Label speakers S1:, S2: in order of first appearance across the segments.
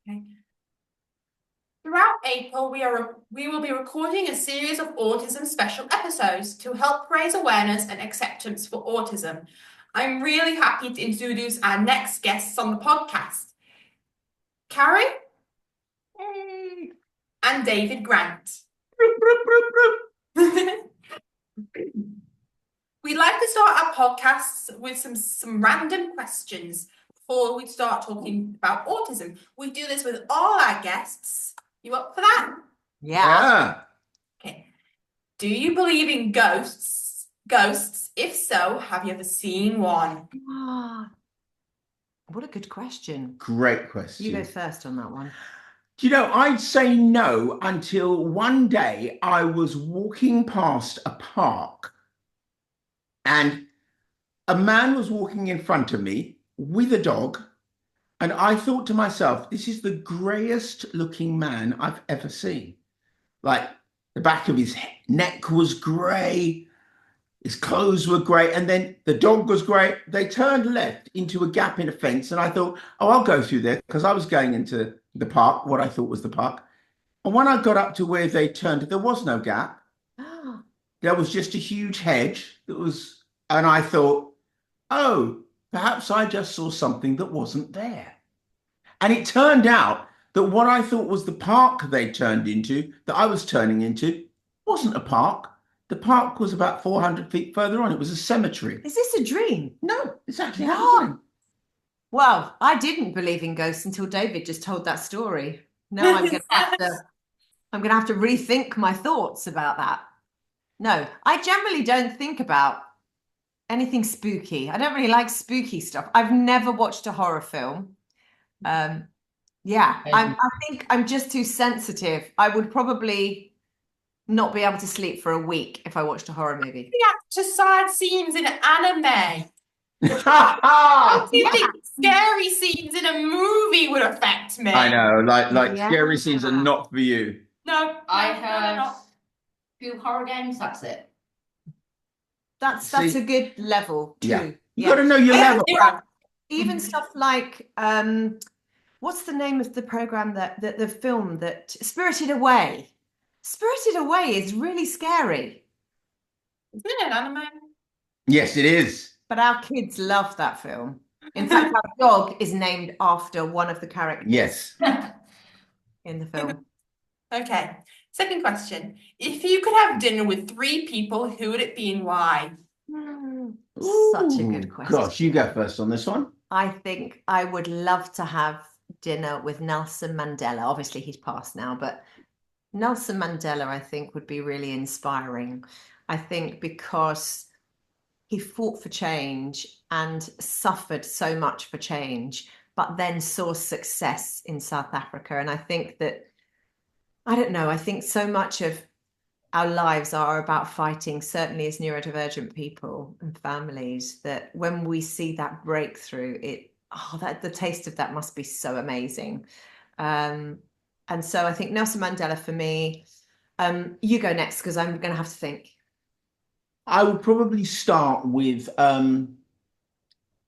S1: Okay. Throughout April, we will be recording a series of autism special episodes to help raise awareness and acceptance for autism. I'm really happy to introduce our next guests on the podcast, Carrie and David Grant. We'd like to start our podcasts with some random questions before we start talking about autism. We do this with all our guests. You up for that?
S2: Yeah.
S1: Okay. Do you believe in ghosts? Ghosts? If so, have you ever seen one?
S3: What a good question.
S2: Great question.
S3: You go first on that one.
S2: Do you know, I'd say no until one day I was walking past a park and a man was walking in front of me with a dog. And I thought to myself, this is the greyest looking man I've ever seen. Like the back of his neck was grey, his clothes were grey, and then the dog was grey. They turned left into a gap in a fence, and I thought, oh, I'll go through there because I was going into the park, what I thought was the park. And when I got up to where they turned, there was no gap. There was just a huge hedge that was, and I thought, oh, perhaps I just saw something that wasn't there. And it turned out that what I thought was the park they turned into, that I was turning into, wasn't a park. The park was about 400 feet further on. It was a cemetery.
S3: Is this a dream?
S2: No, it's actually happening.
S3: Well, I didn't believe in ghosts until David just told that story. Now I'm going to have to rethink my thoughts about that. No, I generally don't think about anything spooky. I don't really like spooky stuff. I've never watched a horror film. I think I'm just too sensitive. I would probably not be able to sleep for a week if I watched a horror movie.
S1: React to sad scenes in anime. How do you think scary scenes in a movie would affect me?
S2: I know, like scary scenes are not for you.
S1: No,
S4: I have few horror games. That's it.
S3: That's a good level too.
S2: Yeah. You got to know your level.
S3: Even stuff like what's the name of the program that the film that Spirited Away? Spirited Away is really scary.
S1: Isn't it an anime?
S2: Yes, it is.
S3: But our kids love that film. In fact, our dog is named after one of the characters.
S2: Yes.
S3: In the film.
S1: Okay. Second question. If you could have dinner with 3 people, who would it be and why?
S3: Such a good question.
S2: Gosh, you go first on this one.
S3: I think I would love to have dinner with Nelson Mandela. Obviously, he's passed now, but Nelson Mandela, I think, would be really inspiring. I think because he fought for change and suffered so much for change, but then saw success in South Africa. And I think that, I don't know, I think so much of our lives are about fighting, certainly as neurodivergent people and families, that when we see that breakthrough, the taste of that must be so amazing. And so I think Nelson Mandela for me. You go next because I'm going to have to think.
S2: I would probably start with,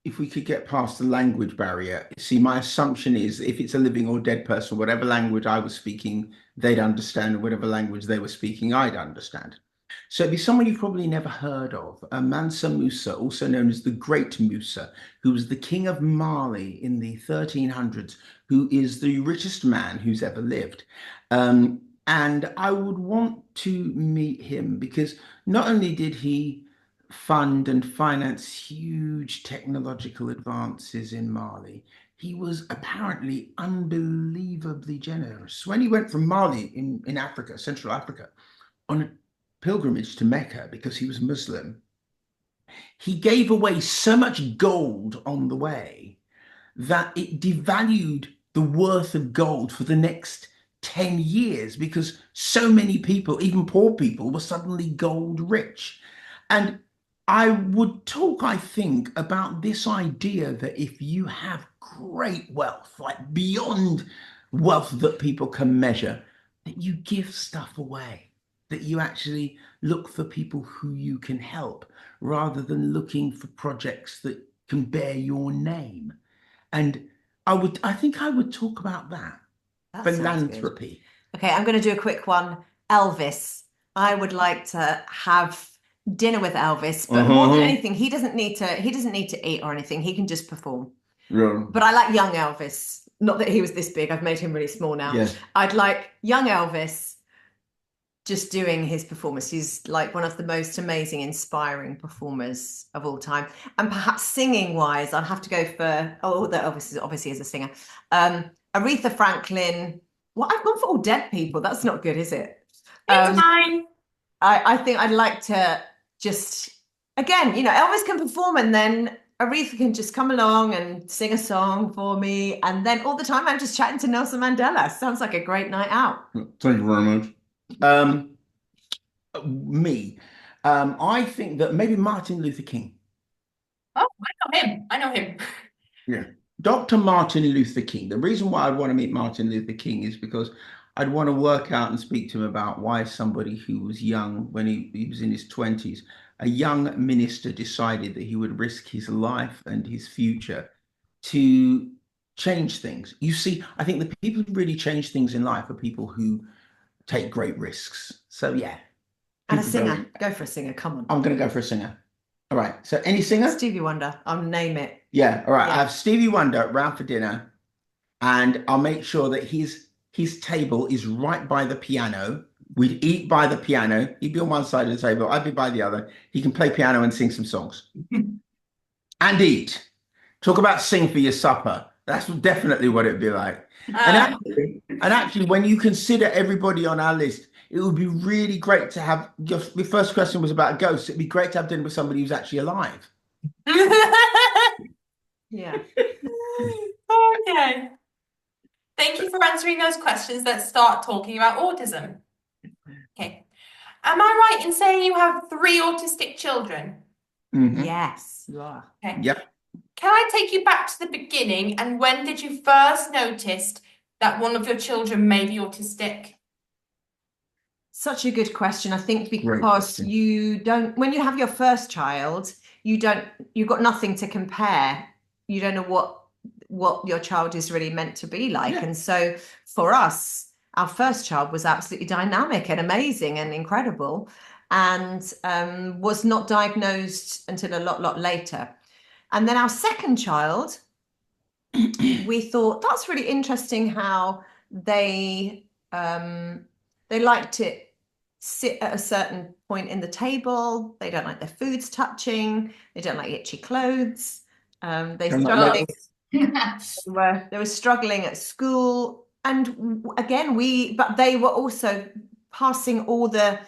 S2: if we could get past the language barrier. See, my assumption is if it's a living or dead person, whatever language I was speaking, they'd understand, and whatever language they were speaking, I'd understand. So it'd be someone you've probably never heard of, Mansa Musa, also known as the Great Musa, who was the king of Mali in the 1300s, who is the richest man who's ever lived. And I would want to meet him because not only did he fund and finance huge technological advances in Mali, he was apparently unbelievably generous. When he went from Mali in Africa, Central Africa, on a pilgrimage to Mecca because he was Muslim, he gave away so much gold on the way that it devalued the worth of gold for the next 10 years because so many people, even poor people, were suddenly gold rich. And I would talk, I think, about this idea that if you have great wealth, like beyond wealth that people can measure, that you give stuff away, that you actually look for people who you can help rather than looking for projects that can bear your name. And I think I would talk about that.
S3: That sounds good.
S2: Philanthropy.
S3: Okay, I'm going to do a quick one. Elvis. I would like to have dinner with Elvis, but more than anything, he doesn't need to eat or anything. He can just perform.
S2: Yeah.
S3: But I like young Elvis. Not that he was this big. I've made him really small now.
S2: Yeah.
S3: I'd like young Elvis just doing his performance. He's like one of the most amazing, inspiring performers of all time. And perhaps singing wise, I'd have to go for, that obviously is a singer. Aretha Franklin. Well, I've gone for all dead people. That's not good, is it?
S1: It's fine.
S3: I think I'd like to just, again, Elvis can perform and then Aretha can just come along and sing a song for me. And then all the time I'm just chatting to Nelson Mandela. Sounds like a great night out.
S2: Thank you very much. Me. I think that maybe Martin Luther King.
S1: Oh, I know him.
S2: Yeah. Dr. Martin Luther King. The reason why I'd want to meet Martin Luther King is because I'd want to work out and speak to him about why somebody who was young, when he was in his 20s, a young minister decided that he would risk his life and his future to change things. You see, I think the people who really change things in life are people who take great risks. So yeah.
S3: And a singer. Go for a singer. Come on.
S2: I'm going to go for a singer. All right. So any singer?
S3: Stevie Wonder. I'll name it.
S2: Yeah. All right.
S3: Yeah.
S2: I have Stevie Wonder round for dinner, and I'll make sure that his table is right by the piano. We'd eat by the piano. He'd be on one side of the table. I'd be by the other. He can play piano and sing some songs. And eat. Talk about sing for your supper. That's definitely what it'd be like. And actually, when you consider everybody on our list, it would be really great to have, your first question was about ghosts. It'd be great to have dinner with somebody who's actually alive.
S3: Yeah.
S1: Okay. Thank you for answering those questions. Let's start talking about autism. Okay. Am I right in saying you have 3 autistic children?
S2: Mhm.
S3: Yes, you are.
S1: Okay.
S2: Yep.
S1: Can I take you back to the beginning, and when did you first notice that one of your children may be autistic?
S3: Such a good question. I think
S2: Great
S3: because
S2: question.
S3: you don't, when you have your first child, you've got nothing to compare. You don't know what your child is really meant to be like.
S2: Yeah.
S3: And so for us, our first child was absolutely dynamic and amazing and incredible, and was not diagnosed until a lot later. And then our second child, we thought that's really interesting how they like to sit at a certain point in the table. They don't like their foods touching. They don't like itchy clothes. They were struggling at school, and again but they were also passing all the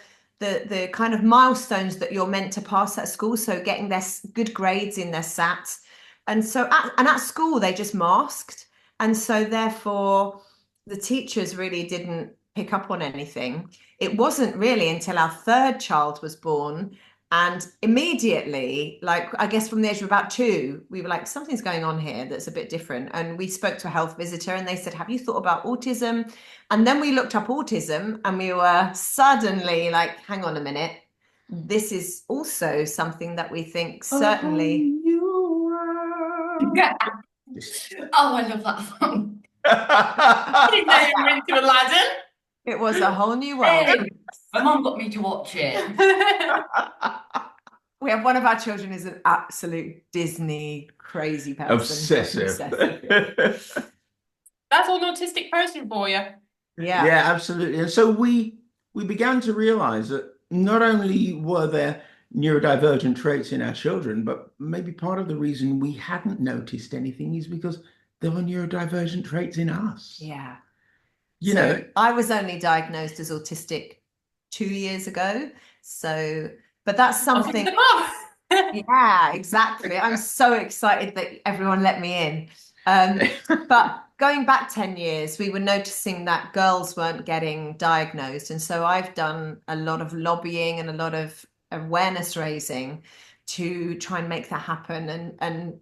S3: kind of milestones that you're meant to pass at school. So getting their good grades in their SAT. And so at school, they just masked. And so therefore, the teachers really didn't pick up on anything. It wasn't really until our third child was born. And immediately, like, I guess from the age of about 2, we were like, something's going on here that's a bit different. And we spoke to a health visitor and they said, have you thought about autism? And then we looked up autism and we were suddenly like, hang on a minute. This is also something that we think certainly.
S4: Oh, I love that song.
S1: I didn't know you were into Aladdin.
S3: It was a whole new world.
S4: Hey, my mum got me to watch it.
S3: We have one of our children is an absolute Disney crazy person.
S2: Obsessive.
S1: That's an autistic person for you.
S3: Yeah.
S2: Yeah, absolutely. And so we began to realize that not only were there neurodivergent traits in our children, but maybe part of the reason we hadn't noticed anything is because there were neurodivergent traits in us.
S3: Yeah.
S2: You know,
S3: I was only diagnosed as autistic 2 years ago. So, but that's something. Yeah, exactly. I'm so excited that everyone let me in. But going back 10 years, we were noticing that girls weren't getting diagnosed. And so I've done a lot of lobbying and a lot of awareness raising to try and make that happen, and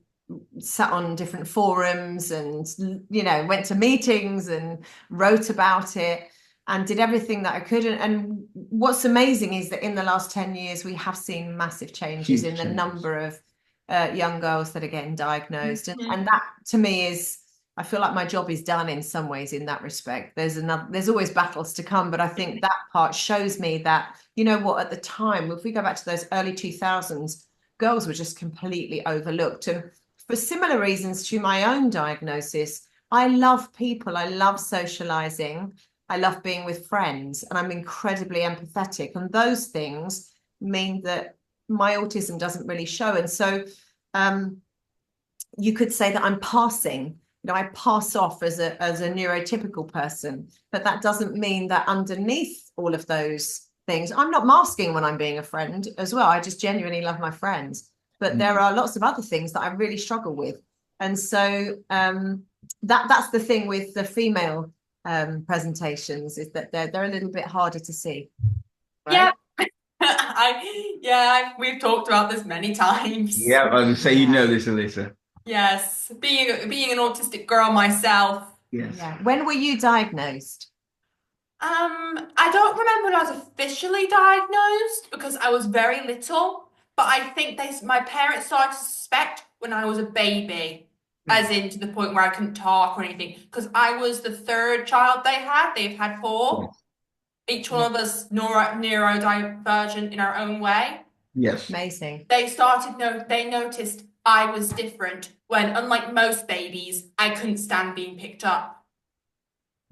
S3: sat on different forums and, went to meetings and wrote about it and did everything that I could. And what's amazing is that in the last 10 years, we have seen massive changes in the number of young girls that are getting diagnosed. And that to me is I feel like my job is done in some ways in that respect. There's always battles to come, but I think that part shows me that, you know what, at the time, if we go back to those early 2000s, girls were just completely overlooked. And for similar reasons to my own diagnosis, I love people, I love socializing, I love being with friends, and I'm incredibly empathetic. And those things mean that my autism doesn't really show. And so you could say that I'm passing. I pass off as a neurotypical person, but that doesn't mean that underneath all of those things, I'm not masking when I'm being a friend as well. I just genuinely love my friends, but there are lots of other things that I really struggle with. And so that's the thing with the female presentations, is that they're a little bit harder to see. Right?
S1: Yeah. We've talked about this many times.
S2: Yeah, I was gonna say, you know this, Alyssa.
S1: Yes, being an autistic girl myself.
S2: Yes.
S3: Yeah. When were you diagnosed?
S1: I don't remember when I was officially diagnosed because I was very little, but I think my parents started to suspect when I was a baby, as in to the point where I couldn't talk or anything, because I was the third child they've had four. Each one of us neurodivergent in our own way.
S2: Yes.
S3: Amazing.
S1: They noticed I was different when, unlike most babies, I couldn't stand being picked up.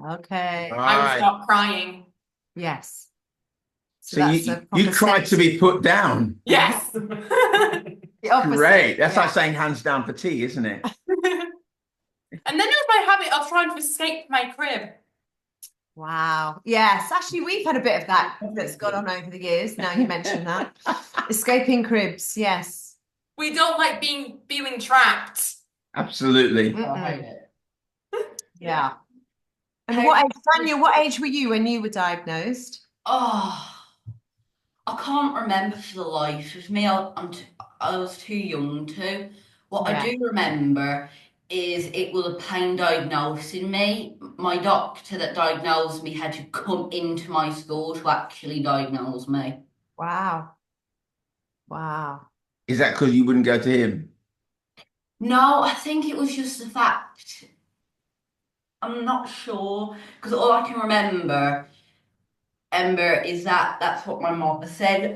S3: Okay.
S1: I would start crying.
S3: Yes.
S2: So you tried to be put down.
S1: Yes.
S2: Great. That's like saying hands down for tea, isn't it?
S1: And then there was my habit of trying to escape my crib.
S3: Wow. Yes, actually, we've had a bit of that that's gone on over the years. Now you mention that. Escaping cribs, yes.
S1: We don't like feeling trapped.
S2: Absolutely.
S3: Yeah. And what age, Daniel, what age were you when you were diagnosed?
S4: Oh, I can't remember for the life of me. I was too young to. What I do remember is it was a pain diagnosing me. My doctor that diagnosed me had to come into my school to actually diagnose me.
S3: Wow. Wow.
S2: Is that because you wouldn't go to him?
S4: No, I think it was just the fact. I'm not sure, because all I can remember, Ember, is that's what my mom said.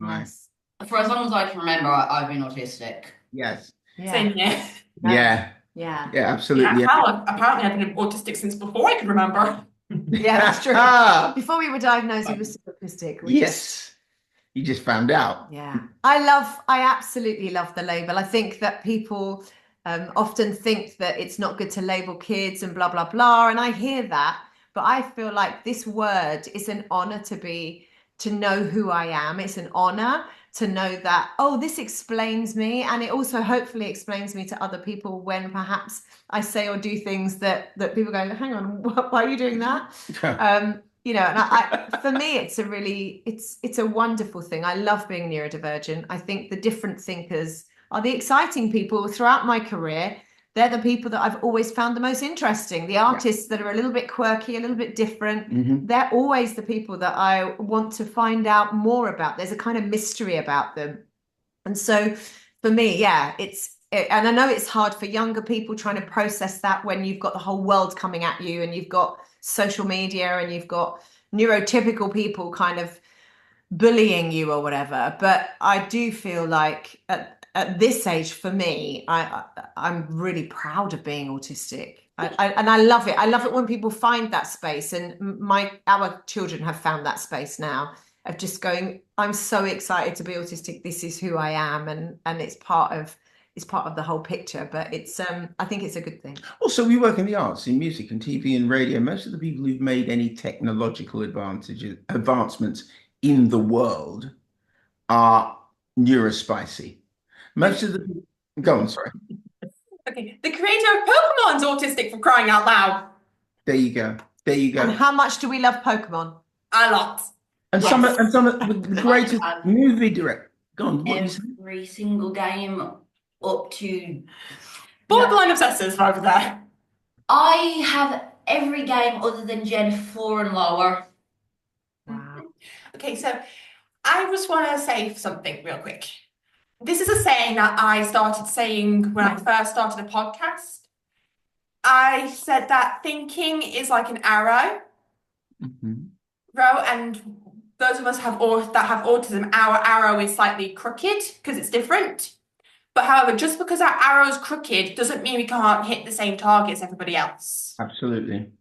S3: Nice.
S4: For as long as I can remember, I've been autistic.
S2: Yes.
S1: Same here.
S2: Yeah.
S3: Yeah.
S2: Yeah, absolutely.
S1: Apparently, I've been autistic since before I could remember.
S3: Yeah, that's true. Before we were diagnosed, we were autistic.
S2: Yes. You just found out.
S3: Yeah. I absolutely love the label. I think that people often think that it's not good to label kids and blah, blah, blah. And I hear that, but I feel like this word is an honor to know who I am. It's an honor to know that, oh, this explains me. And it also hopefully explains me to other people when perhaps I say or do things that people go, hang on, why are you doing that? You know, and for me, it's a wonderful thing. I love being neurodivergent. I think the different thinkers are the exciting people throughout my career. They're the people that I've always found the most interesting. The artists that are a little bit quirky, a little bit different. They're always the people that I want to find out more about. There's a kind of mystery about them. And so for me, yeah, and I know it's hard for younger people trying to process that when you've got the whole world coming at you and you've got social media and you've got neurotypical people kind of bullying you or whatever. But I do feel like at this age, for me, I'm really proud of being autistic. And I love it. I love it when people find that space. And our children have found that space now of just going, I'm so excited to be autistic. This is who I am. And it's part of the whole picture, but I think it's a good thing.
S2: Also, we work in the arts, in music and TV and radio. Most of the people who've made any technological advancements in the world are neurospicy. Most of the go on, sorry.
S1: Okay, the creator of Pokemon's autistic, for crying out loud.
S2: There you go. There you go.
S3: And how much do we love Pokemon?
S1: A lot.
S2: And some of the greatest movie director. Go on.
S4: Every single game up to
S1: borderline obsessive over there.
S4: I have every game other than Gen 4 and lower.
S3: Wow.
S1: Okay, so I just want to say something real quick. This is a saying that I started saying when I first started a podcast. I said that thinking is like an arrow,
S2: Mhm.
S1: and those of us that have autism, our arrow is slightly crooked because it's different. But however, just because our arrow is crooked doesn't mean we can't hit the same target as everybody else.
S2: Absolutely.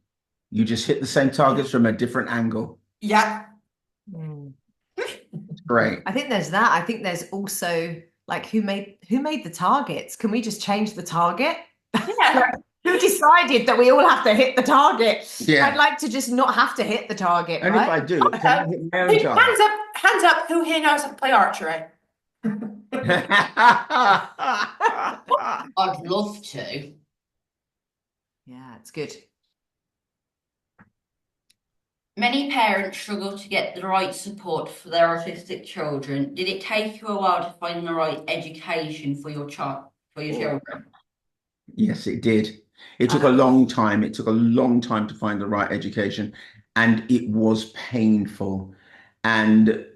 S2: You just hit the same targets from a different angle.
S1: Yeah.
S3: Mm.
S2: It's great.
S3: I think there's that. I think there's also like who made the targets? Can we just change the target?
S1: Yeah.
S3: Who decided that we all have to hit the target?
S2: Yeah.
S3: I'd like to just not have to hit the target,
S2: And if I
S3: right?
S2: do, can I hit my own target?
S1: Hands up, who here knows how to play archery?
S4: I'd love to.
S3: Yeah, it's good.
S4: Many parents struggle to get the right support for their autistic children. Did it take you a while to find the right education for your children?
S2: Yes, it did. It took a long time. It took a long time to find the right education, and it was painful. And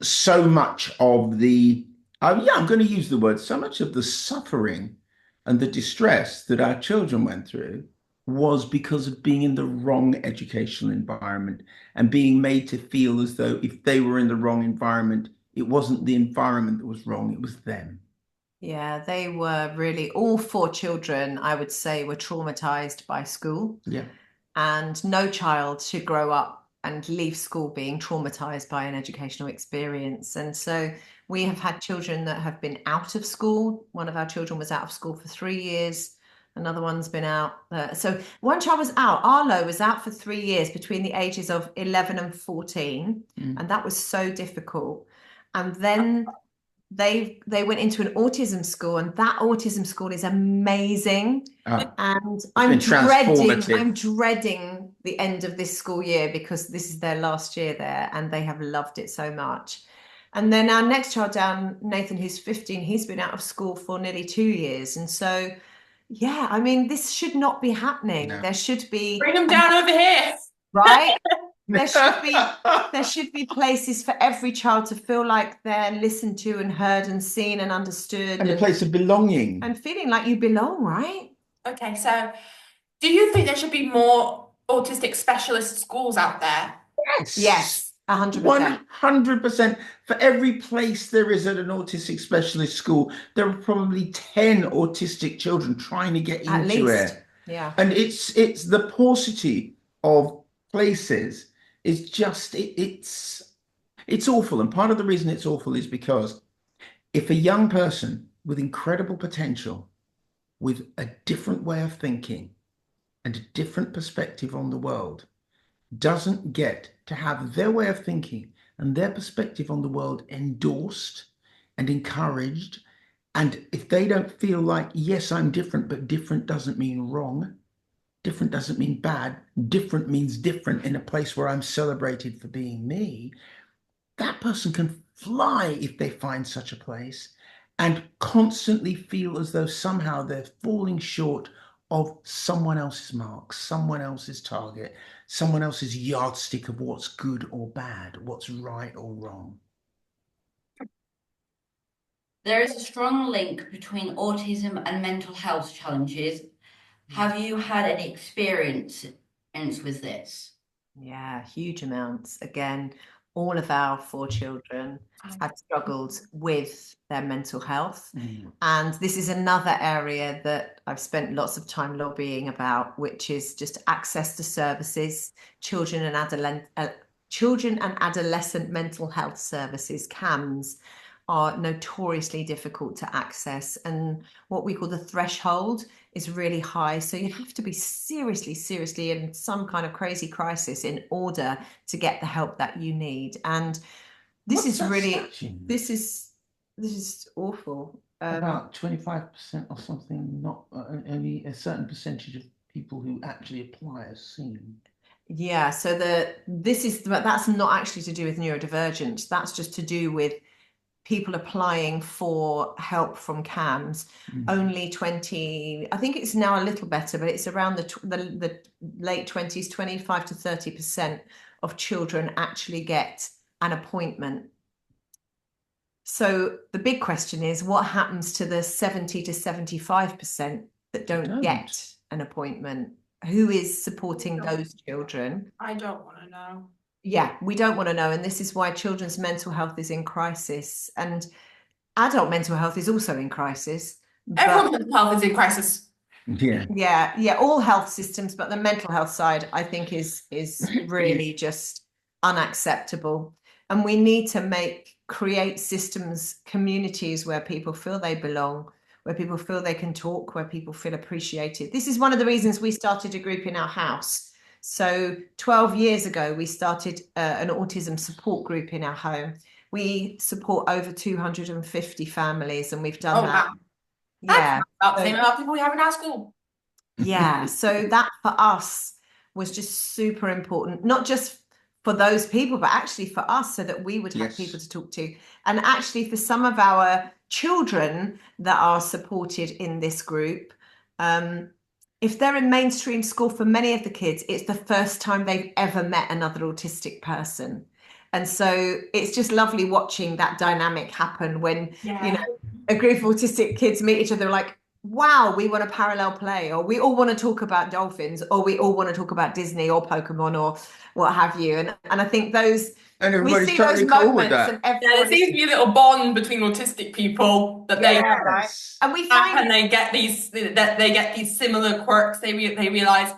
S2: so much of I'm going to use the word, so much of the suffering and the distress that our children went through was because of being in the wrong educational environment and being made to feel as though if they were in the wrong environment, it wasn't the environment that was wrong, it was them.
S3: Yeah, they were really, all four children, I would say, were traumatized by school.
S2: Yeah.
S3: And no child should grow up and leave school being traumatized by an educational experience. And so we have had children that have been out of school. One of our children was out of school for 3 years. Another one's been out. So one child was out. Arlo was out for 3 years between the ages of 11 and 14. And that was so difficult. And then they went into an autism school, and that autism school is amazing. And I'm dreading the end of this school year because this is their last year there and they have loved it so much. And then our next child down, Nathan, who's 15, he's been out of school for nearly 2 years. And so, yeah, I mean, this should not be happening.
S2: No.
S3: There should be
S1: Bring them down over here.
S3: right? There should be places for every child to feel like they're listened to and heard and seen and understood.
S2: And a place of belonging.
S3: And feeling like you belong, right?
S1: Okay, so do you think there should be more autistic specialist schools out there?
S3: Yes, 100%.
S2: 100%. For every place there is at an autistic specialist school, there are probably 10 autistic children trying to get
S3: At
S2: into
S3: least.
S2: it.
S3: Yeah.
S2: And it's the paucity of places is just it's awful. And part of the reason it's awful is because if a young person with incredible potential, with a different way of thinking and a different perspective on the world, doesn't get to have their way of thinking and their perspective on the world endorsed and encouraged, and if they don't feel like, yes, I'm different, but different doesn't mean wrong, different doesn't mean bad, different means different in a place where I'm celebrated for being me, that person can fly if they find such a place and constantly feel as though somehow they're falling short of someone else's mark, someone else's target, someone else's yardstick of what's good or bad, what's right or wrong.
S4: There is a strong link between autism and mental health challenges. Have you had any experience with this?
S3: Yeah, huge amounts. Again, all of our 4 children have struggled with their mental health. And this is another area that I've spent lots of time lobbying about, which is just access to services, children and adolescent mental health services, CAMS, are notoriously difficult to access. And what we call the threshold is really high. So you have to be seriously in some kind of crazy crisis in order to get the help that you need. And this is awful.
S2: About 25% or something, not only a certain percentage of people who actually apply are seen.
S3: Yeah, so that's not actually to do with neurodivergence. That's just to do with people applying for help from CAMS. Only 20, I think it's now a little better, but it's around the late 20s, 25 to 30% of children actually get an appointment. So the big question is, what happens to the 70 to 75% that don't get an appointment? Who is supporting those children?
S1: I don't want to know.
S3: Yeah, we don't want to know. And this is why children's mental health is in crisis. And adult mental health is also in crisis.
S1: Everyone's mental health is in crisis.
S3: Yeah, all health systems, but the mental health side, I think, is really just unacceptable. And we need to create systems, communities where people feel they belong, where people feel they can talk, where people feel appreciated. This is one of the reasons we started a group in our house. So 12 years ago, we started an autism support group in our home. We support over 250 families, and we've done that.
S1: Wow.
S3: Yeah.
S1: That's about the same amount of people we have in our school.
S3: Yeah. So that for us was just super important, not just for those people, but actually for us, so that we would have people to talk to. And actually for some of our children that are supported in this group, if they're in mainstream school, for many of the kids, it's the first time they've ever met another autistic person. And so it's just lovely watching that dynamic happen when, you know, a group of autistic kids meet each other, like, wow, we want to parallel play, or we all want to talk about dolphins, or we all want to talk about Disney or Pokemon or what have you. And I think those,
S2: and
S3: we see
S2: totally
S3: those
S2: cool
S3: moments,
S2: with that.
S3: and
S1: there seems to be a little bond between autistic people that they
S3: and we find
S1: and they get these similar quirks. They realize,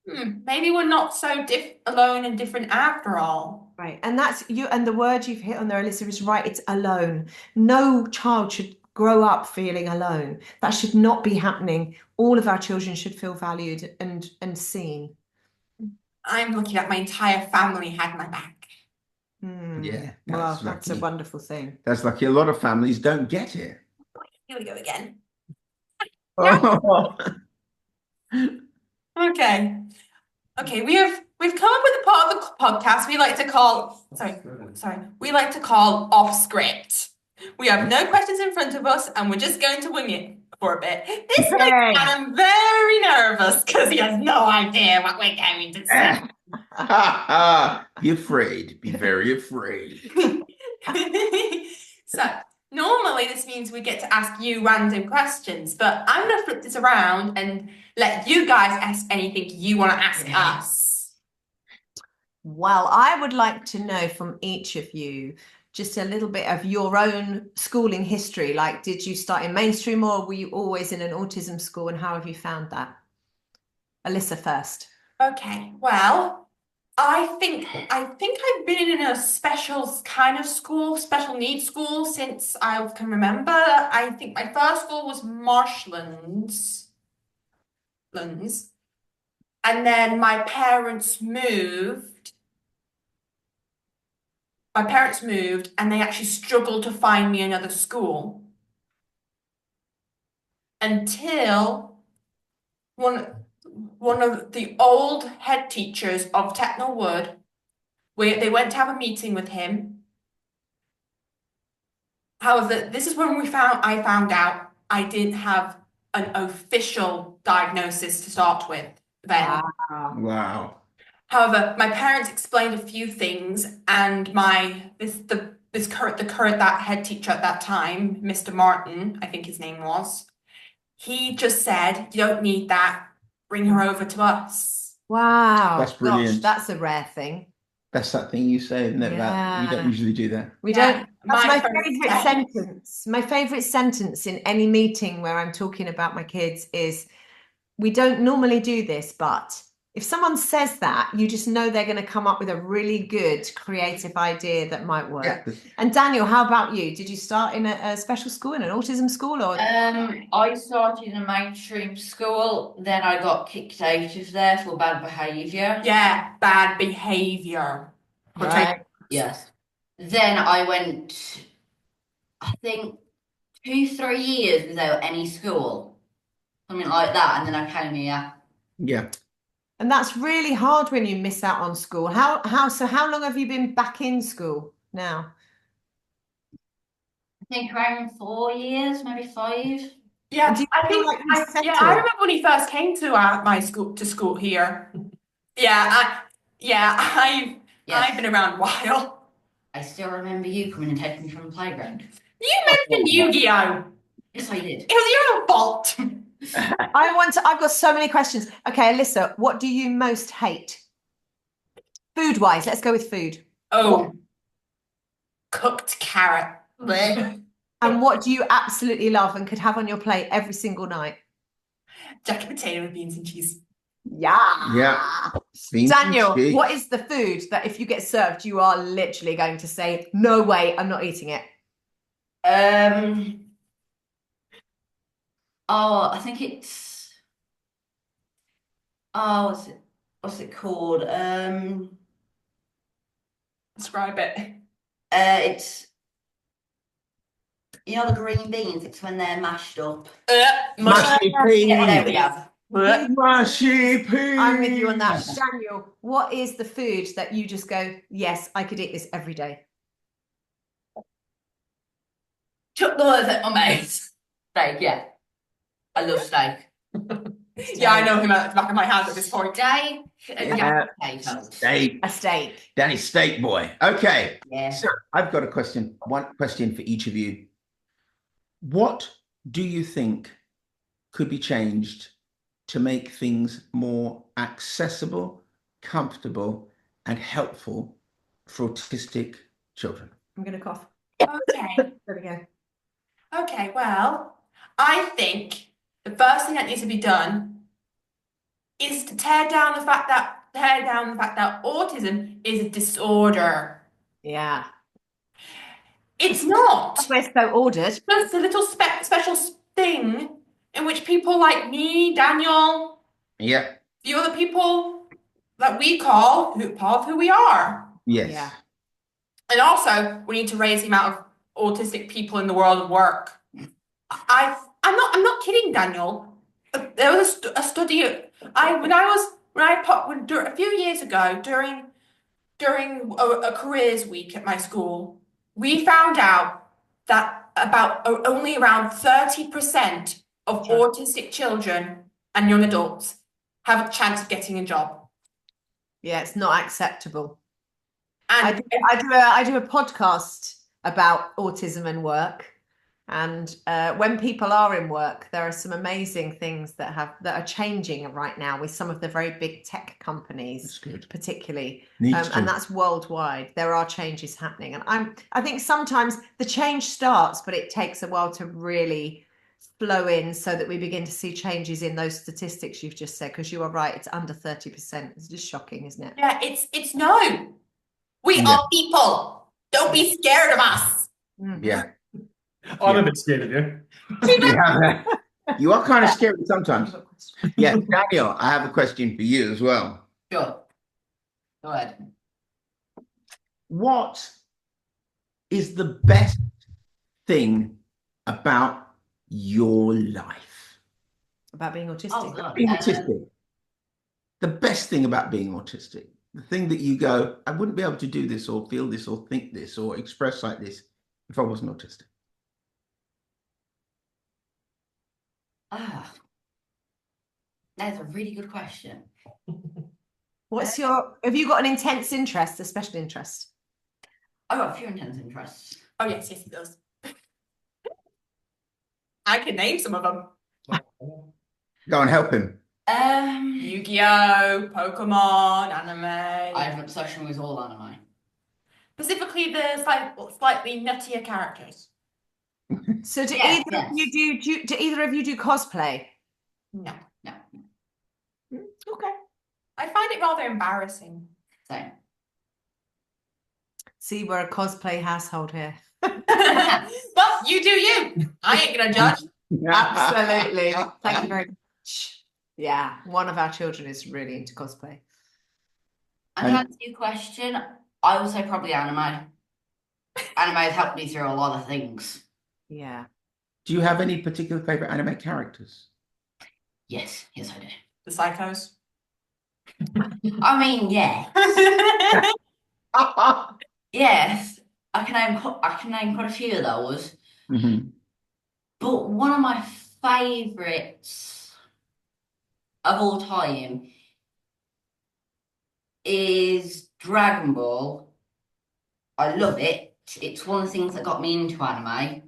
S1: maybe we're not so alone and different after all.
S3: Right, and that's you. And the word you've hit on there, Alyssa, is right. It's alone. No child should grow up feeling alone. That should not be happening. All of our children should feel valued and seen.
S1: I'm lucky that my entire family had my back.
S2: Yeah,
S3: well, that's a wonderful thing.
S2: That's lucky. A lot of families don't get it.
S1: Here we go again.
S2: Oh.
S1: Okay, we've come up with a part of the podcast we like to call off script. We have no questions in front of us, and we're just going to wing it for a bit. This makes Adam very nervous because he has no idea what we're going to say.
S2: Be afraid. Be very afraid.
S1: So normally this means we get to ask you random questions, but I'm going to flip this around and let you guys ask anything you want to ask us.
S3: Well, I would like to know from each of you just a little bit of your own schooling history. Like, did you start in mainstream, or were you always in an autism school, and how have you found that? Alyssa first.
S1: Okay, well, I think I've been in a special kind of school, special needs school, since I can remember. I think my first school was Marshlands. And then my parents moved. And they actually struggled to find me another school until one of the old head teachers of Tetnall Wood, they went to have a meeting with him. However, this is when I found out I didn't have an official diagnosis to start with then.
S2: Wow.
S1: However, my parents explained a few things, and the current head teacher at that time, Mr. Martin, I think his name was, he just said, "You don't need that. Bring her over to us."
S3: Wow,
S2: that's brilliant.
S3: Gosh, that's a rare thing.
S2: That's that thing you say, isn't it? That you don't usually do that.
S3: We don't. That's my favorite sentence. My favorite sentence in any meeting where I'm talking about my kids is, "We don't normally do this, but." If someone says that, you just know they're going to come up with a really good creative idea that might work. Yeah. And Daniel, how about you? Did you start in a special school, in an autism school, or?
S4: I started in a mainstream school, then I got kicked out of there for bad behaviour.
S1: Yeah, bad behaviour.
S3: Right.
S4: Yes. Then I went, I think, 2-3 years without any school. Something like that, and then I came here.
S2: Yeah.
S3: And that's really hard when you miss out on school. How long have you been back in school now?
S4: I think around 4 years, maybe 5.
S1: Yeah, I remember when he first came to my school here. I've been around a while.
S4: I still remember you coming and taking me from the playground.
S1: You mentioned Yu-Gi-Oh!
S4: Yes, I did.
S1: It was your own fault.
S3: I've got so many questions. Okay, Alyssa, what do you most hate? Food-wise, let's go with food.
S1: Oh, cooked carrot. Blech.
S3: And what do you absolutely love and could have on your plate every single night?
S1: Jacket potato with beans and cheese.
S3: Yeah.
S2: Beans and
S3: Daniel,
S2: cheese.
S3: what is the food that if you get served, you are literally going to say, no way, I'm not eating it?
S4: Oh, I think it's what's it called?
S1: Describe it.
S4: It's the green beans. It's when they're mashed up.
S2: Mushy
S4: Yeah, there we
S2: peas.
S4: go.
S1: Blech.
S2: Mushy peas.
S3: I'm with you on that. Daniel, what is the food that you just go, yes, I could eat this every day?
S4: Chuck the words at my mate. Steak, yeah. I love steak.
S1: Yeah, I know him at the back of my hand at this point.
S4: Steak and
S2: Yeah.
S4: potatoes.
S2: Steak.
S3: A steak.
S2: Danny's steak boy. Okay.
S4: Yeah.
S2: So I've got a question. One question for each of you. What do you think could be changed to make things more accessible, comfortable, and helpful for autistic children?
S3: I'm going to cough.
S1: Okay.
S3: There we go.
S1: Okay, well, I think the first thing that needs to be done is to tear down the fact that autism is a disorder.
S3: Yeah.
S1: It's not.
S3: We're so ordered.
S1: Just a little special thing in which people like me, Daniel,
S2: Yeah.
S1: the other people that we call part of who we are.
S2: Yes.
S3: Yeah.
S1: And also, we need to raise the amount of autistic people in the world of work. I'm not kidding, Daniel. There was a study. A few years ago during a careers week at my school, we found out that about only around 30% of autistic children and young adults have a chance of getting a job.
S3: Yeah, it's not acceptable.
S1: And
S3: I do a podcast about autism and work. And when people are in work, there are some amazing things that are changing right now with some of the very big tech companies, particularly, and that's worldwide. There are changes happening, and I think sometimes the change starts, but it takes a while to really flow in, so that we begin to see changes in those statistics you've just said. Because you are right, it's under 30%. It's just shocking, isn't it?
S1: yeah, it's no. We are people. Don't be scared of us.
S2: Yeah.
S5: I'm a bit scared of you.
S2: Yeah. You are kind of scary sometimes. Yeah, Daniel, I have a question for you as well.
S4: Sure. Go ahead.
S2: What is the best thing about your life?
S3: About being autistic.
S4: Oh, God.
S2: Being autistic. The best thing about being autistic. The thing that you go, I wouldn't be able to do this or feel this or think this or express like this if I wasn't autistic.
S4: That's a really good question.
S3: Have you got an intense interest, a special interest?
S4: I've got a few intense interests.
S1: Oh yes, he does. I can name some of them.
S2: Go and help him.
S1: Yu-Gi-Oh, Pokemon, anime.
S4: I have an obsession with all anime.
S1: Specifically the slightly nuttier characters.
S3: So do
S4: Yes,
S3: either of you do either of you do cosplay?
S1: No.
S3: Okay.
S1: I find it rather embarrassing.
S4: Same.
S3: See, we're a cosplay household here.
S1: Well, you do you. I ain't gonna judge.
S3: Absolutely. Thank you very much. Yeah, one of our children is really into cosplay.
S4: And to answer your question, I would say probably anime. Anime has helped me through a lot of things.
S3: Yeah.
S2: Do you have any particular favorite anime characters?
S4: Yes, I do.
S1: The psychos.
S4: I mean, yeah. Yes, I can name quite a few of those.
S2: Mhm.
S4: But one of my favourites of all time is Dragon Ball. I love it. It's one of the things that got me into anime.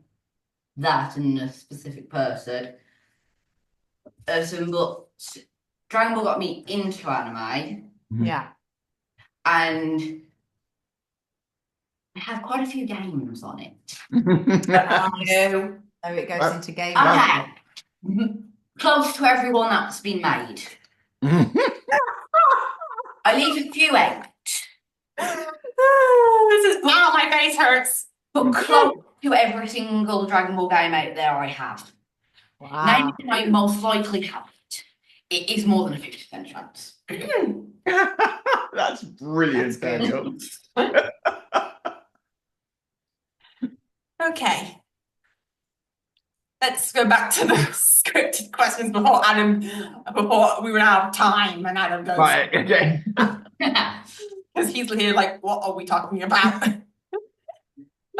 S4: That and a specific person. but Dragon Ball got me into anime,
S3: Yeah.
S4: and I have quite a few games on it.
S3: No. Oh, it goes into gaming.
S4: Okay. Close to everyone that's been made. I leave a few out,
S1: This is wow, my face hurts.
S4: but close to every single Dragon Ball game out there I have.
S3: Wow.
S4: Name I most likely have it. It is more than a 50% chance.
S2: That's brilliant,
S3: That's good.
S2: Daniel.
S1: Okay. Let's go back to the scripted questions before we run out of time and Adam goes.
S2: Right, okay.
S1: Because he's here like, what are we talking about?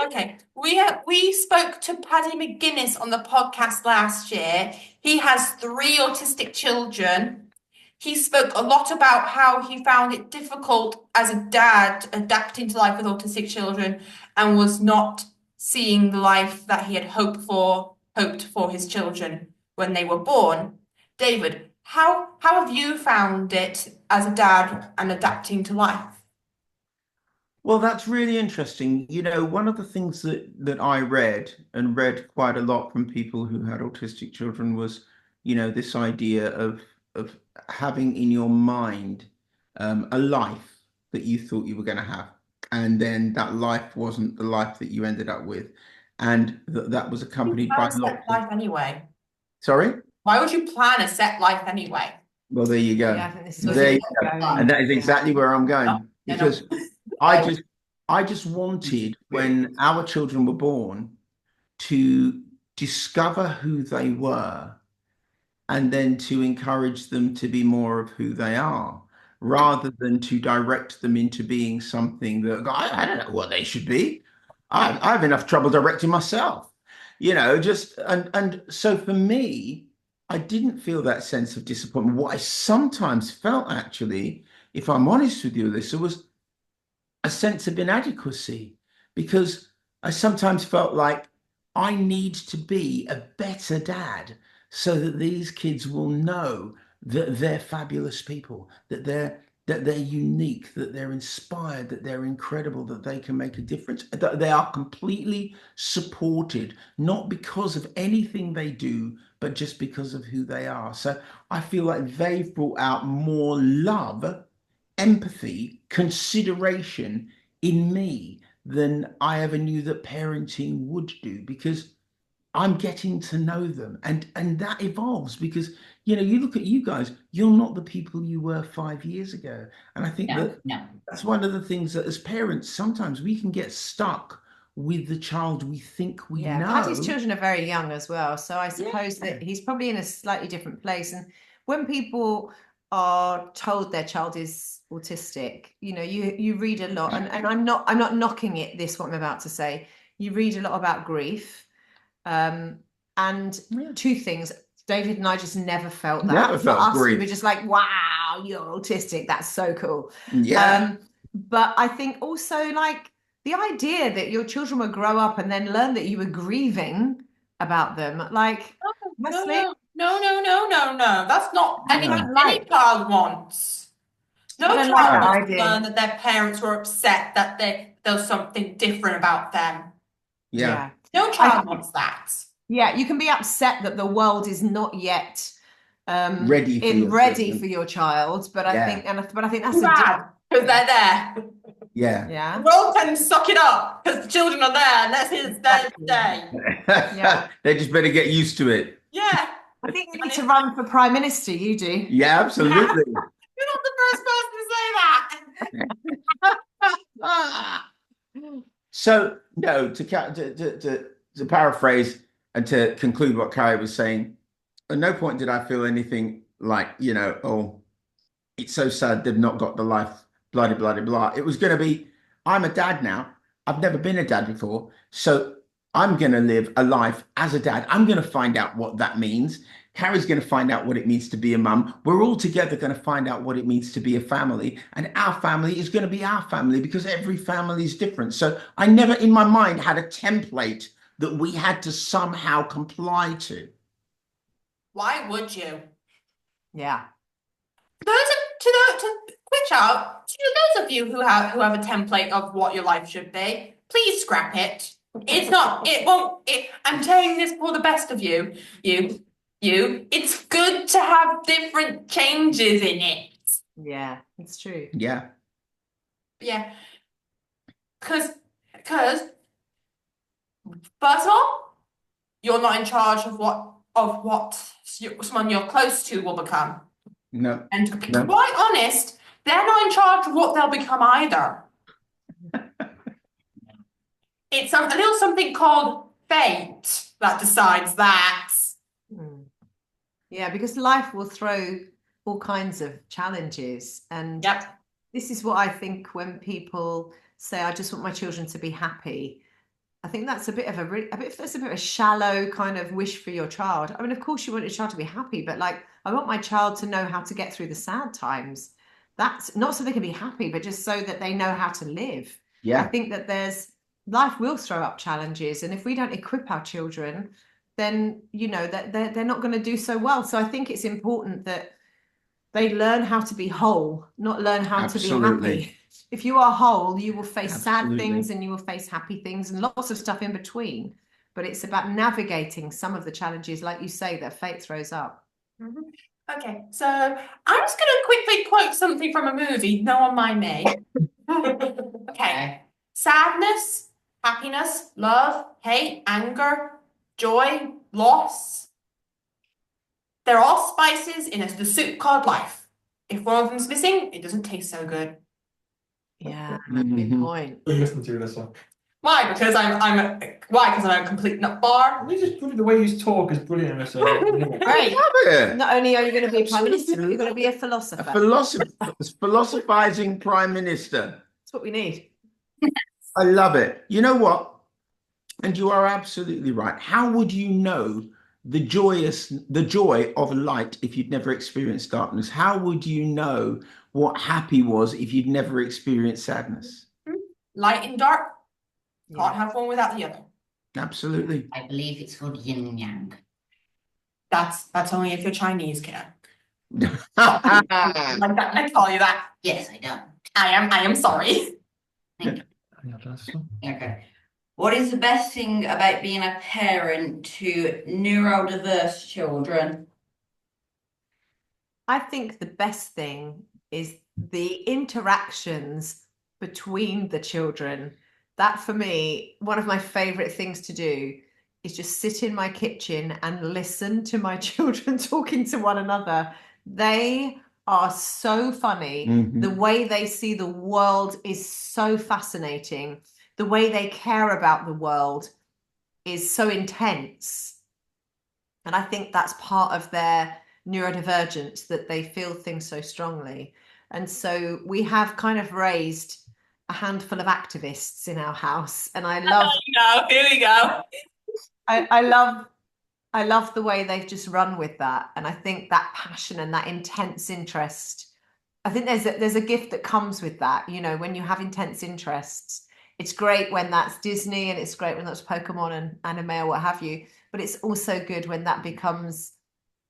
S1: Okay, we spoke to Paddy McGuinness on the podcast last year. He has 3 autistic children. He spoke a lot about how he found it difficult as a dad adapting to life with autistic children and was not seeing the life that he had hoped for his children when they were born. David, how have you found it as a dad and adapting to life?
S2: Well, that's really interesting. You know, one of the things that I read quite a lot from people who had autistic children was, you know, this idea of having in your mind a life that you thought you were going to have, and then that life wasn't the life that you ended up with, and that was accompanied by
S1: Plan a set life anyway.
S2: Sorry?
S1: Why would you plan a set life anyway?
S2: Well, there you go.
S3: Yeah, I think this is where
S2: There
S3: you're
S2: you go.
S3: going.
S2: And that is
S3: Yeah.
S2: exactly where I'm going.
S1: No,
S2: Because I just wanted, when our children were born, to discover who they were and then to encourage them to be more of who they are, rather than to direct them into being something that I don't know what they should be. I have enough trouble directing myself, you know, just and so for me, I didn't feel that sense of disappointment. What I sometimes felt, actually, if I'm honest with you, Alyssa, was a sense of inadequacy, because I sometimes felt like I need to be a better dad so that these kids will know that they're fabulous people, that they're unique, that they're inspired, that they're incredible, that they can make a difference, that they are completely supported, not because of anything they do, but just because of who they are. So I feel like they've brought out more love, empathy, consideration in me than I ever knew that parenting would do, because I'm getting to know them, and that evolves, because you know, you look at you guys, you're not the people you were 5 years ago. And I think
S4: No.
S2: that's one of the things that as parents sometimes we can get stuck with the child we think we know.
S3: Paddy's children are very young as well, so I suppose that he's probably in a slightly different place. And when people are told their child is autistic, you know, you read a lot, and I'm not knocking it, this what I'm about to say. You read a lot about grief, and 2 things. David and I just never felt that.
S2: Never felt
S3: grief.
S2: grief.
S3: We were just like, wow, you're autistic. That's so cool.
S2: Yeah.
S3: But I think also, like, the idea that your children will grow up and then learn that you were grieving about them, like,
S1: No. That's not anything
S3: No.
S1: any child wants. No
S3: I don't
S1: child
S3: like
S1: wants
S3: that
S1: to
S3: idea.
S1: learn that their parents were upset that there was something different about them.
S2: Yeah.
S1: No child wants that.
S3: Yeah, you can be upset that the world is not yet
S2: Ready
S3: for your child, but I think that's a
S1: Bad, because they're there.
S2: Yeah.
S1: The world can suck it up because the children are there and that's their day.
S3: Yeah.
S2: They just better get used to it.
S1: Yeah.
S3: I think you need to run for Prime Minister, you do.
S2: Yeah, absolutely.
S1: You're not the first person to say that.
S2: So no, to paraphrase and to conclude what Carrie was saying, at no point did I feel anything like, you know, oh, it's so sad they've not got the life, blah, blah, blah, blah. It was going to be, I'm a dad now. I've never been a dad before. So I'm going to live a life as a dad. I'm going to find out what that means. Carrie's going to find out what it means to be a mum. We're all together going to find out what it means to be a family. And our family is going to be our family, because every family is different. So I never in my mind had a template that we had to somehow comply to.
S1: Why would you?
S3: Yeah.
S1: To quick shout to those of you who have a template of what your life should be, please scrap it. It's not, it won't, I'm saying this for the best of you. It's good to have different changes in it.
S3: Yeah, it's true.
S2: Yeah.
S1: Yeah. Because first of all, you're not in charge of what someone you're close to will become.
S2: No.
S1: And to be
S2: No.
S1: quite honest, they're not in charge of what they'll become either. It's a little something called fate that decides that.
S3: Mm. Yeah, because life will throw all kinds of challenges. And
S1: Yep.
S3: this is what I think when people say, I just want my children to be happy. I think that's a bit of a shallow kind of wish for your child. I mean, of course you want your child to be happy, but like, I want my child to know how to get through the sad times. That's not so they can be happy, but just so that they know how to live.
S2: Yeah.
S3: I think that life will throw up challenges. And if we don't equip our children, then, that they're not going to do so well. So I think it's important that they learn how to be whole, not learn how to be happy. If you are whole, you will face sad things and you will face happy things and lots of stuff in between. But it's about navigating some of the challenges, like you say, that fate throws up.
S1: Mm-hmm. Okay, so I'm just going to quickly quote something from a movie. No one mind me. Okay. Sadness, happiness, love, hate, anger, joy, loss. They're all spices in the soup called life. If one of them's missing, it doesn't taste so good.
S3: Yeah,
S2: Mhm.
S3: good point.
S5: Who listen to this one?
S1: Why? Because Because I'm a complete nutbar.
S5: The way you talk is brilliant in this.
S3: Great.
S2: Love it.
S3: Not only are you going to be a prime minister, you're going to be a philosopher.
S2: Philosophizing prime minister.
S3: That's what we need.
S2: I love it. You know what? And you are absolutely right. How would you know the joy of light if you'd never experienced darkness? How would you know what happy was if you'd never experienced sadness?
S1: Light and dark.
S3: Yeah.
S1: Can't have one without the other.
S2: Absolutely.
S4: I believe it's called yin and yang.
S1: That's only if you're Chinese, kid.
S2: I
S1: I call you that.
S4: Yes, I don't.
S1: I am sorry.
S4: Okay. What is the best thing about being a parent to neurodiverse children?
S3: I think the best thing is the interactions between the children. That for me, one of my favorite things to do is just sit in my kitchen and listen to my children talking to one another. They are so funny.
S2: Mhm.
S3: The way they see the world is so fascinating. The way they care about the world is so intense. And I think that's part of their neurodivergence, that they feel things so strongly. And so we have kind of raised a handful of activists in our house. And I love
S1: Here we go.
S3: I love the way they've just run with that. And I think that passion and that intense interest, I think there's a gift that comes with that. When you have intense interests, it's great when that's Disney and it's great when that's Pokemon and anime or what have you. But it's also good when that becomes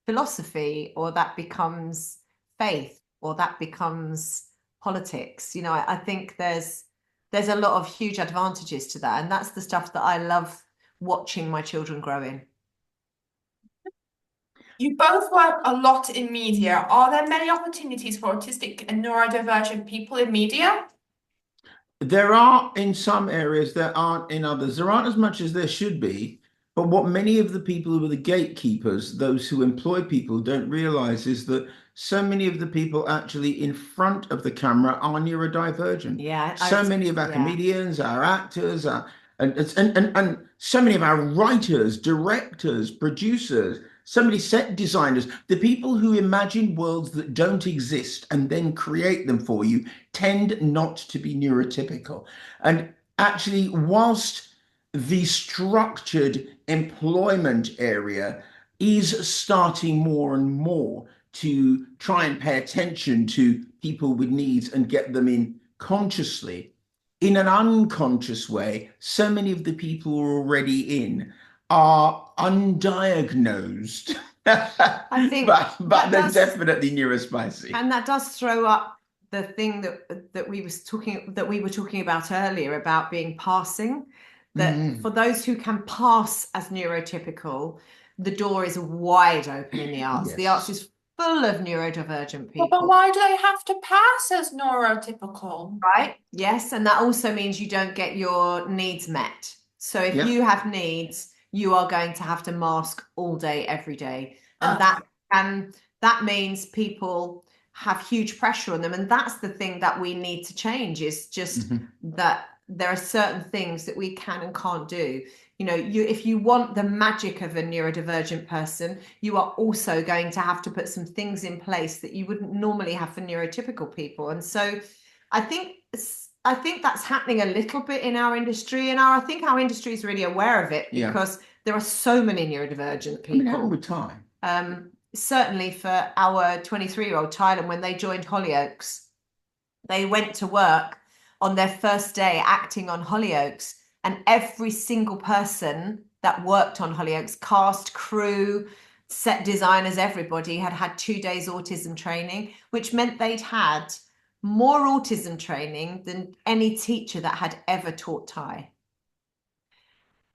S3: philosophy, or that becomes faith, or that becomes politics. I think there's a lot of huge advantages to that. And that's the stuff that I love watching my children grow in.
S1: You both work a lot in media. Are there many opportunities for autistic and neurodivergent people in media?
S2: There are in some areas, there aren't in others. There aren't as much as there should be. But what many of the people who are the gatekeepers, those who employ people, don't realize is that so many of the people actually in front of the camera are neurodivergent.
S3: Yeah.
S2: So many of our comedians, our actors, and so many of our writers, directors, producers, so many set designers, the people who imagine worlds that don't exist and then create them for you, tend not to be neurotypical. And actually, whilst the structured employment area is starting more and more to try and pay attention to people with needs and get them in consciously, in an unconscious way, so many of the people who are already in are undiagnosed
S3: I think
S2: but
S3: that
S2: they're
S3: does-
S2: definitely neurospicy.
S3: And that does throw up the thing that we were talking about earlier about being passing. That for those who can pass as neurotypical, the door is wide open in the arts.
S2: Yes.
S3: The arts is full of neurodivergent
S1: Well,
S3: people.
S1: but why do they have to pass as neurotypical?
S3: Right? Yes, and that also means you don't get your needs met. So if you have needs, you are going to have to mask all day, every day. And that means people have huge pressure on them. And that's the thing that we need to change, is just that there are certain things that we can and can't do. You know, if you want the magic of a neurodivergent person, you are also going to have to put some things in place that you wouldn't normally have for neurotypical people. And so I think that's happening a little bit in our industry, and I think our industry is really aware of it because there are so many neurodivergent people.
S2: I mean, all the time.
S3: Certainly for our 23-year-old Tyler, when they joined Hollyoaks, they went to work on their first day acting on Hollyoaks, and every single person that worked on Hollyoaks, cast, crew, set designers, everybody had had 2 days autism training, which meant they'd had more autism training than any teacher that had ever taught Thai.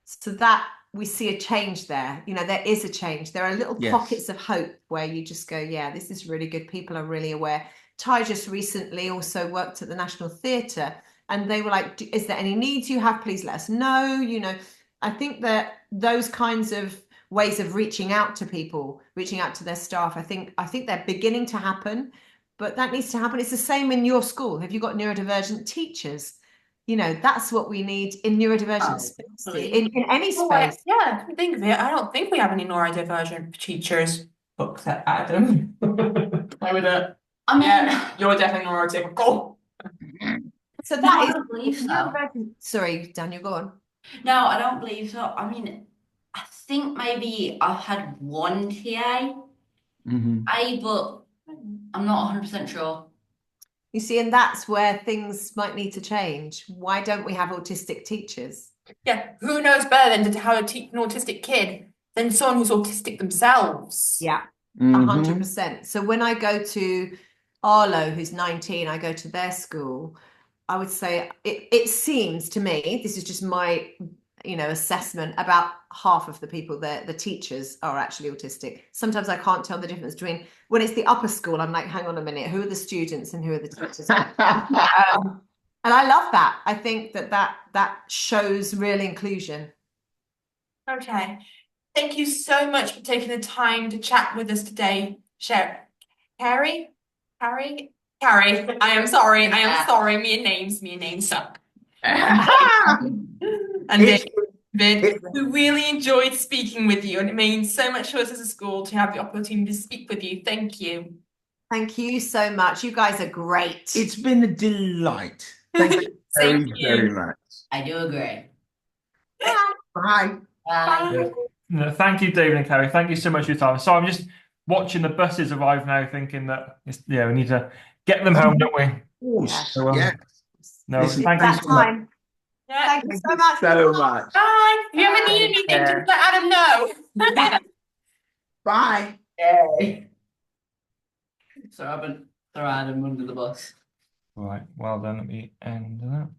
S3: So that we see a change there. You know, there is a change. There are little pockets of hope where you just go, yeah, this is really good. People are really aware. Thai just recently also worked at the National Theatre, and they were like, is there any needs you have? Please let us know. You know, I think that those kinds of ways of reaching out to people, reaching out to their staff, I think they're beginning to happen, but that needs to happen. It's the same in your school. Have you got neurodivergent teachers? You know, that's what we need in neurodivergent space, in any space.
S1: Yeah, I think of it. I don't think we have any neurodivergent teachers. Books at Adam. Play with it.
S4: I mean,
S1: Yeah, you're definitely neurotypical.
S3: So
S4: no,
S3: that
S4: I
S3: is
S4: don't believe so.
S3: Sorry, Daniel, go on.
S4: No, I don't believe so. I mean, I think maybe I've had one TA, but I'm not 100% sure.
S3: You see, and that's where things might need to change. Why don't we have autistic teachers?
S1: Yeah, who knows better than how to teach an autistic kid than someone who's autistic themselves?
S3: Yeah, 100%. So when I go to Arlo, who's 19, I go to their school, I would say it seems to me, this is just my assessment, about half of the people there, the teachers, are actually autistic. Sometimes I can't tell the difference between when it's the upper school. I'm like, hang on a minute, who are the students and who are the teachers? And I love that. I think that shows real inclusion.
S1: Okay. Thank you so much for taking the time to chat with us today. Carrie? I am sorry. Me and names suck. And David, we really enjoyed speaking with you, and it means so much to us as a school to have the opportunity to speak with you. Thank you.
S3: Thank you so much. You guys are great.
S2: It's been a delight. Thank you very much.
S4: I do agree.
S2: Bye.
S4: Bye.
S5: No, thank you, David and Carrie. Thank you so much for your time. So I'm just watching the buses arrive now, thinking that we need to get them home, don't we? So, no,
S2: Listen,
S5: thank you so much.
S3: Thank you so much.
S1: Bye. If you ever need anything, just let Adam know.
S2: Bye.
S4: Yay. So I haven't thrown Adam under the bus.
S5: All right, well done. Let me end that.